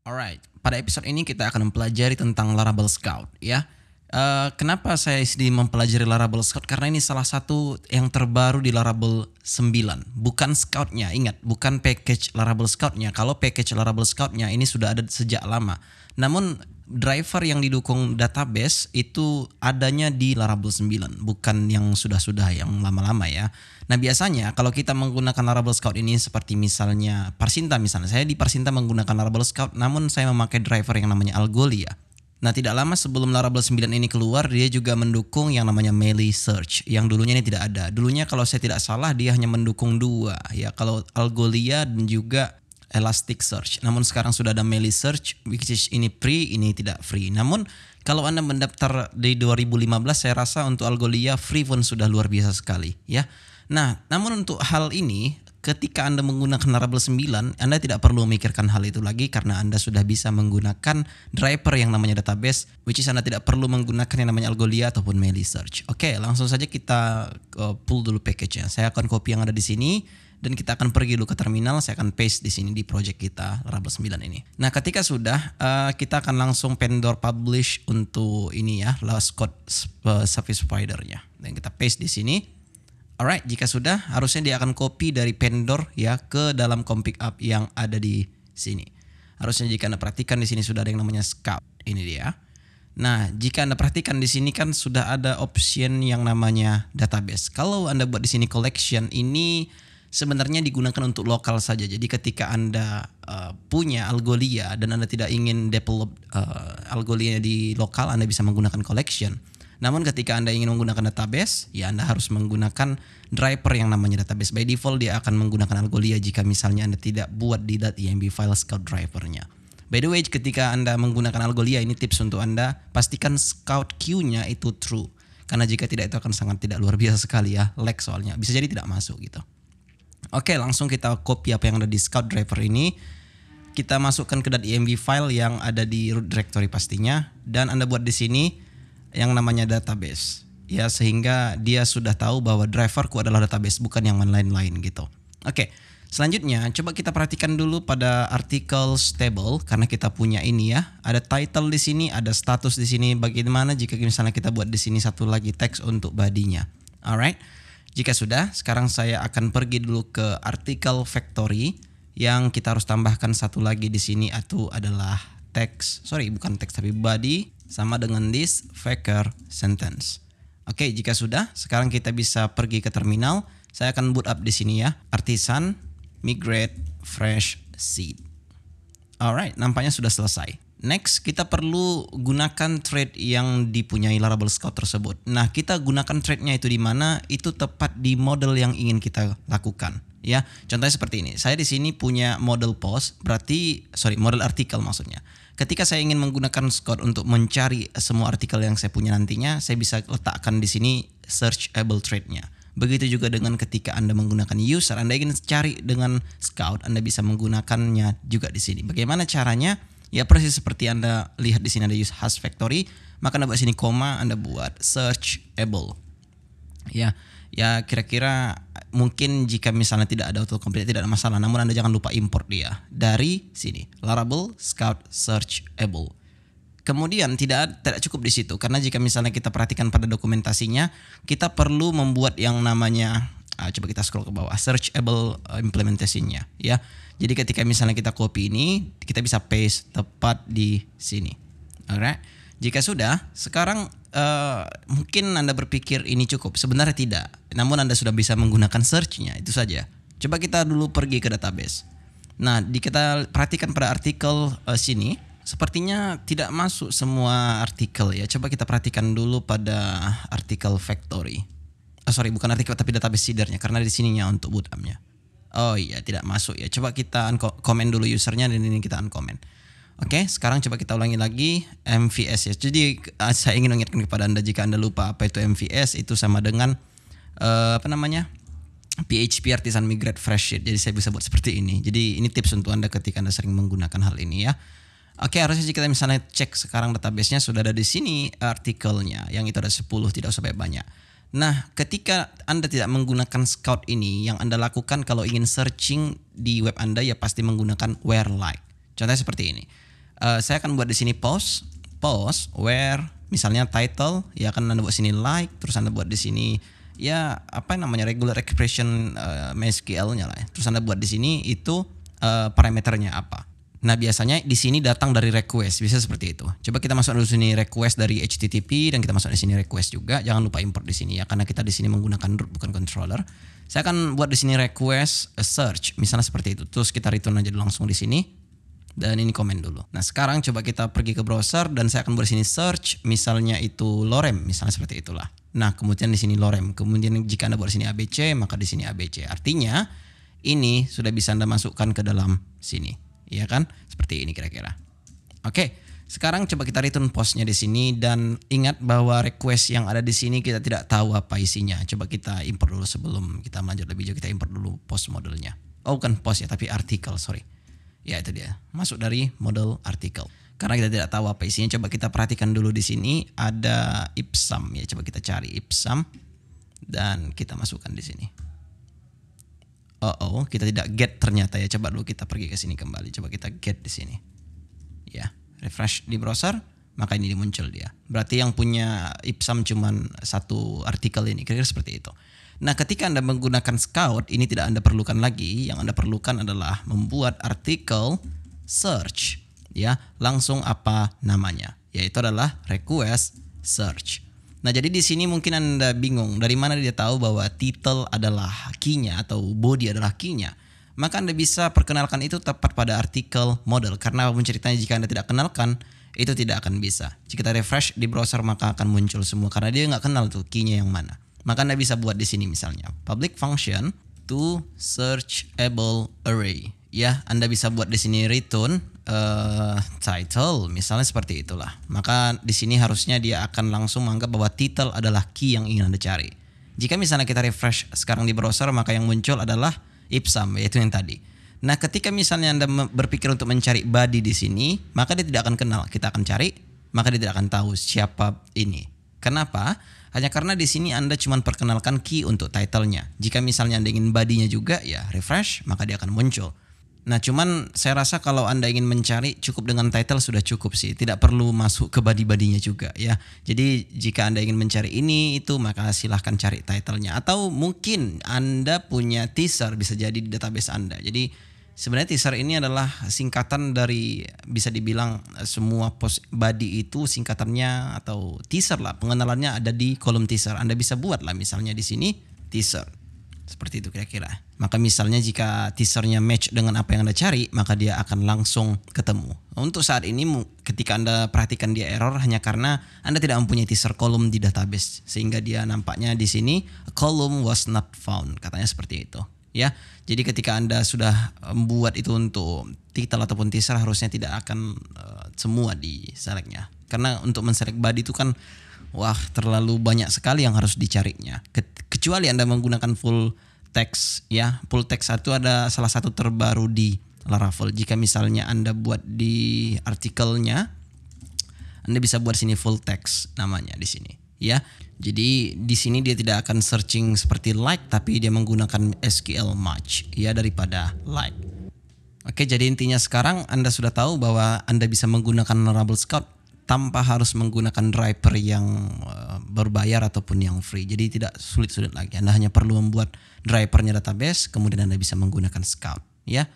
Alright, pada episode ini kita akan mempelajari tentang Laravel Scout ya. Kenapa saya sedih mempelajari Laravel Scout? Karena ini salah satu yang terbaru di Laravel 9. Bukan Scout-nya, ingat, bukan package Laravel Scout-nya. Kalau package Laravel Scout-nya ini sudah ada sejak lama. Namun driver yang didukung database itu adanya di Laravel 9, bukan yang sudah-sudah yang lama-lama ya. Nah biasanya kalau kita menggunakan Laravel Scout ini seperti misalnya Parsinta misalnya. Saya di Parsinta menggunakan Laravel Scout namun saya memakai driver yang namanya Algolia. Nah tidak lama sebelum Laravel 9 ini keluar dia juga mendukung yang namanya Melee Search yang dulunya ini tidak ada. Dulunya kalau saya tidak salah dia hanya mendukung dua ya, kalau Algolia dan juga Elasticsearch. Namun sekarang sudah ada Melee Search, which is ini free, ini tidak free. Namun kalau Anda mendaftar di 2015, saya rasa untuk Algolia free pun sudah luar biasa sekali ya. Nah, namun untuk hal ini ketika Anda menggunakan Laravel 9, Anda tidak perlu memikirkan hal itu lagi karena Anda sudah bisa menggunakan driver yang namanya database, which is Anda tidak perlu menggunakan yang namanya Algolia ataupun Melee Search. Oke, langsung saja kita pull dulu package-nya. Saya akan copy yang ada di sini dan kita akan pergi dulu ke terminal. Saya akan paste di sini di project kita Laravel 9 ini. Nah, ketika sudah kita akan langsung vendor publish untuk ini ya, last code service provider-nya. Dan kita paste di sini. Alright, jika sudah harusnya dia akan copy dari vendor ya ke dalam config app yang ada di sini. Harusnya jika Anda perhatikan di sini sudah ada yang namanya Scout. Ini dia. Nah, jika Anda perhatikan di sini kan sudah ada option yang namanya database. Kalau Anda buat di sini collection, ini sebenarnya digunakan untuk lokal saja. Jadi ketika Anda punya Algolia dan Anda tidak ingin develop Algolia di lokal, Anda bisa menggunakan collection. Namun ketika Anda ingin menggunakan database, ya Anda harus menggunakan driver yang namanya database. By default dia akan menggunakan Algolia jika misalnya Anda tidak buat di .env file Scout drivernya. By the way, ketika Anda menggunakan Algolia, ini tips untuk Anda, pastikan Scout queue-nya itu true. Karena jika tidak itu akan sangat tidak luar biasa sekali ya, lag soalnya. Bisa jadi tidak masuk gitu. Oke, langsung kita copy apa yang ada di Scout driver ini. Kita masukkan ke .env file yang ada di root directory pastinya, dan Anda buat di sini yang namanya database. Ya, sehingga dia sudah tahu bahwa driverku adalah database, bukan yang lain-lain gitu. Oke, selanjutnya coba kita perhatikan dulu pada articles table karena kita punya ini ya. Ada title di sini, ada status di sini. Bagaimana jika misalnya kita buat di sini satu lagi teks untuk body-nya. Alright. Jika sudah, sekarang saya akan pergi dulu ke article factory yang kita harus tambahkan satu lagi di sini, itu adalah teks. Sorry, bukan teks tapi body sama dengan this Faker sentence. Oke, jika sudah, sekarang kita bisa pergi ke terminal. Saya akan boot up di sini ya. Artisan migrate fresh seed. Alright, nampaknya sudah selesai. Next, kita perlu gunakan thread yang dipunyai Laravel Scout tersebut. Nah, kita gunakan threadnya itu di mana? Itu tepat di model yang ingin kita lakukan. Ya, contohnya seperti ini. Saya di sini punya model post, model artikel maksudnya. Ketika saya ingin menggunakan Scout untuk mencari semua artikel yang saya punya nantinya, saya bisa letakkan di sini searchable thread-nya. Begitu juga dengan ketika Anda menggunakan user, Anda ingin cari dengan Scout, Anda bisa menggunakannya juga di sini. Bagaimana caranya? Ya persis seperti Anda lihat di sini ada use hash factory, maka Anda buat sini koma, Anda buat searchable. Ya kira-kira mungkin jika misalnya tidak ada autocomplete tidak ada masalah, namun Anda jangan lupa import dia dari sini Laravel Scout searchable. Kemudian tidak cukup di situ karena jika misalnya kita perhatikan pada dokumentasinya, kita perlu membuat yang namanya coba kita scroll ke bawah, searchable implementasinya ya. Jadi ketika misalnya kita copy ini, kita bisa paste tepat di sini. Alright. Jika sudah, sekarang mungkin Anda berpikir ini cukup. Sebenarnya tidak. Namun Anda sudah bisa menggunakan search-nya, itu saja. Coba kita dulu pergi ke database. Nah, kita perhatikan pada artikel sini, sepertinya tidak masuk semua artikel ya. Coba kita perhatikan dulu pada artikel factory. Bukan artikel tapi database seedernya karena di sininya untuk boot up-nya. Oh iya, tidak masuk ya. Coba kita uncomment dulu usernya dan ini kita uncomment. Oke, sekarang coba kita ulangi lagi MVS ya. Jadi saya ingin mengingatkan kepada Anda jika Anda lupa apa itu MVS, itu sama dengan PHP Artisan Migrate Fresh Sheet. Jadi saya bisa buat seperti ini. Jadi ini tips untuk Anda ketika Anda sering menggunakan hal ini ya. Oke, harusnya jika kita misalnya cek sekarang database-nya sudah ada di sini artikelnya, yang itu ada 10, tidak usah banyak. Nah, ketika Anda tidak menggunakan Scout ini, yang Anda lakukan kalau ingin searching di web Anda ya pasti menggunakan where like. Contohnya seperti ini. Saya akan buat di sini post where misalnya title, ya kan Anda buat sini like, terus Anda buat di sini ya apa namanya regular expression MySQL-nya lah. Terus Anda buat di sini itu parameternya apa. Nah, biasanya di sini datang dari request, bisa seperti itu. Coba kita masuk dulu sini request dari HTTP dan kita masuk di sini request juga. Jangan lupa import di sini ya, karena kita di sini menggunakan root bukan controller. Saya akan buat di sini request search, misalnya seperti itu. Terus kita return aja langsung di sini. Dan ini komen dulu. Nah, sekarang coba kita pergi ke browser dan saya akan buat di sini search, misalnya itu lorem, misalnya seperti itulah. Nah, kemudian di sini lorem. Kemudian jika Anda buat di sini ABC, maka di sini ABC. Artinya ini sudah bisa Anda masukkan ke dalam sini. Ya kan? Seperti ini kira-kira. Oke, sekarang coba kita return postnya di sini dan ingat bahwa request yang ada di sini kita tidak tahu apa isinya. Coba kita import dulu sebelum kita lanjut lebih jauh, kita import dulu post modelnya. Oh, bukan post ya, tapi artikel, sorry. Ya, itu dia. Masuk dari model artikel. Karena kita tidak tahu apa isinya, coba kita perhatikan dulu di sini ada ipsum ya. Coba kita cari ipsum dan kita masukkan di sini. Kita tidak get ternyata ya. Coba dulu kita pergi ke sini kembali. Coba kita get di sini. Ya, refresh di browser, maka ini muncul dia. Berarti yang punya ipsum cuman satu artikel ini. Kira-kira seperti itu. Nah, ketika Anda menggunakan Scout, ini tidak Anda perlukan lagi. Yang Anda perlukan adalah membuat artikel search. Ya, langsung apa namanya? Yaitu adalah request search. Nah, jadi di sini mungkin Anda bingung dari mana dia tahu bahwa title adalah key-nya atau body adalah key-nya. Maka Anda bisa perkenalkan itu tepat pada artikel model. Karena apapun ceritanya jika Anda tidak kenalkan, itu tidak akan bisa. Jika kita refresh di browser maka akan muncul semua karena dia nggak kenal tuh key-nya yang mana. Maka Anda bisa buat di sini misalnya public function to searchable array. Ya, Anda bisa buat di sini return title misalnya seperti itulah. Maka di sini harusnya dia akan langsung menganggap bahwa title adalah key yang ingin Anda cari. Jika misalnya kita refresh sekarang di browser maka yang muncul adalah ipsum yaitu yang tadi. Nah, ketika misalnya Anda berpikir untuk mencari body di sini, maka dia tidak akan kenal. Kita akan cari, maka dia tidak akan tahu siapa ini. Kenapa? Hanya karena di sini Anda cuma perkenalkan key untuk title-nya. Jika misalnya Anda ingin body-nya juga, ya refresh, maka dia akan muncul. Nah, cuman saya rasa kalau Anda ingin mencari cukup dengan title sudah cukup sih. Tidak perlu masuk ke body-bodinya juga ya. Jadi jika Anda ingin mencari ini itu maka silahkan cari title-nya. Atau mungkin Anda punya teaser bisa jadi di database Anda. Jadi sebenarnya teaser ini adalah singkatan dari bisa dibilang semua post body itu singkatannya atau teaser lah. Pengenalannya ada di kolom teaser. Anda bisa buat lah misalnya di sini teaser. Seperti itu kira-kira. Maka misalnya jika teasernya match dengan apa yang Anda cari, maka dia akan langsung ketemu. Untuk saat ini ketika Anda perhatikan dia error hanya karena Anda tidak mempunyai teaser kolom di database. Sehingga dia nampaknya di sini a column was not found. Katanya seperti itu. Ya, jadi ketika Anda sudah membuat itu untuk title ataupun teaser harusnya tidak akan semua di selectnya. Karena untuk men-select body itu kan wah terlalu banyak sekali yang harus dicarinya. Kecuali Anda menggunakan full text ya. Full text itu ada salah satu terbaru di Laravel. Jika misalnya Anda buat di artikelnya, Anda bisa buat sini full text namanya di sini ya. Jadi di sini dia tidak akan searching seperti like tapi dia menggunakan SQL match ya daripada like. Oke, jadi intinya sekarang Anda sudah tahu bahwa Anda bisa menggunakan Laravel Scout tanpa harus menggunakan driver yang berbayar ataupun yang free. Jadi tidak sulit-sulit lagi. Anda hanya perlu membuat drivernya database, kemudian Anda bisa menggunakan Scout. Ya,